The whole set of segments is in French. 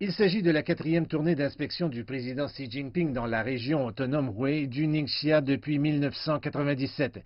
Il s'agit de la 4e tournée d'inspection du président Xi Jinping dans la région autonome Hubei du Ningxia depuis 1997.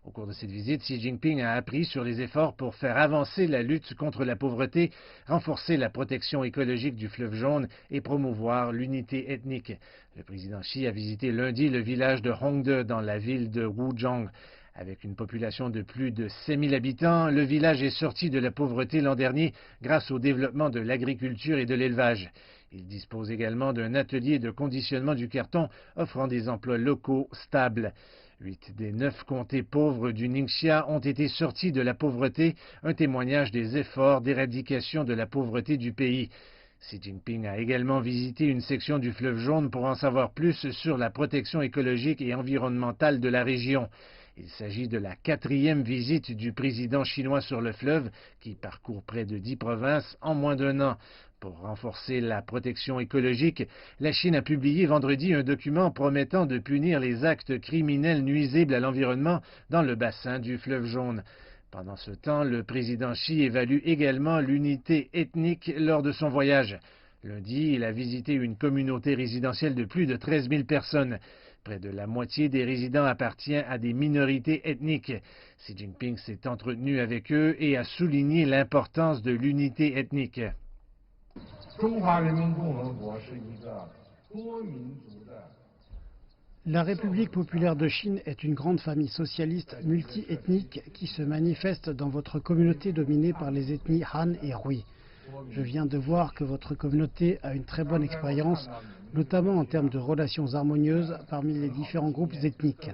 Au cours de cette visite, Xi Jinping a appris sur les efforts pour faire avancer la lutte contre la pauvreté, renforcer la protection écologique du fleuve Jaune et promouvoir l'unité ethnique. Le président Xi a visité lundi le village de Hongde dans la ville de Wuzhong. Avec une population de plus de 6000 habitants, le village est sorti de la pauvreté l'an dernier grâce au développement de l'agriculture et de l'élevage. Il dispose également d'un atelier de conditionnement du carton offrant des emplois locaux stables. 8 des 9 comtés pauvres du Ningxia ont été sortis de la pauvreté, un témoignage des efforts d'éradication de la pauvreté du pays. Xi Jinping a également visité une section du fleuve Jaune pour en savoir plus sur la protection écologique et environnementale de la région. Il s'agit de la 4e visite du président chinois sur le fleuve, qui parcourt près de 10 provinces en moins d'un an. Pour renforcer la protection écologique, la Chine a publié vendredi un document promettant de punir les actes criminels nuisibles à l'environnement dans le bassin du fleuve Jaune. Pendant ce temps, le président Xi évalue également l'unité ethnique lors de son voyage. Lundi, il a visité une communauté résidentielle de plus de 13 000 personnes. Près de la moitié des résidents appartient à des minorités ethniques. Xi Jinping s'est entretenu avec eux et a souligné l'importance de l'unité ethnique. La République populaire de Chine est une grande famille socialiste multi-ethnique qui se manifeste dans votre communauté dominée par les ethnies Han et Hui. Je viens de voir que votre communauté a une très bonne expérience, notamment en termes de relations harmonieuses parmi les différents groupes ethniques.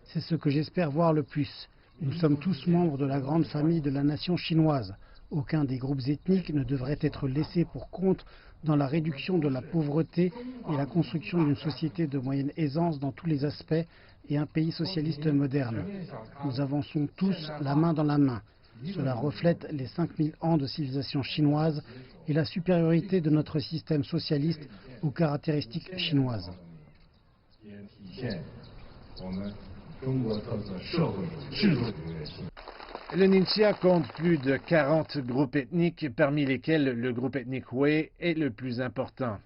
C'est ce que j'espère voir le plus. Nous sommes tous membres de la grande famille de la nation chinoise. Aucun des groupes ethniques ne devrait être laissé pour compte dans la réduction de la pauvreté et la construction d'une société de moyenne aisance dans tous les aspects et un pays socialiste moderne. Nous avançons tous la main dans la main. Cela reflète les 5000 ans de civilisation chinoise et la supériorité de notre système socialiste aux caractéristiques chinoises. Le Ningxia compte plus de 40 groupes ethniques, parmi lesquels le groupe ethnique Hui est le plus important.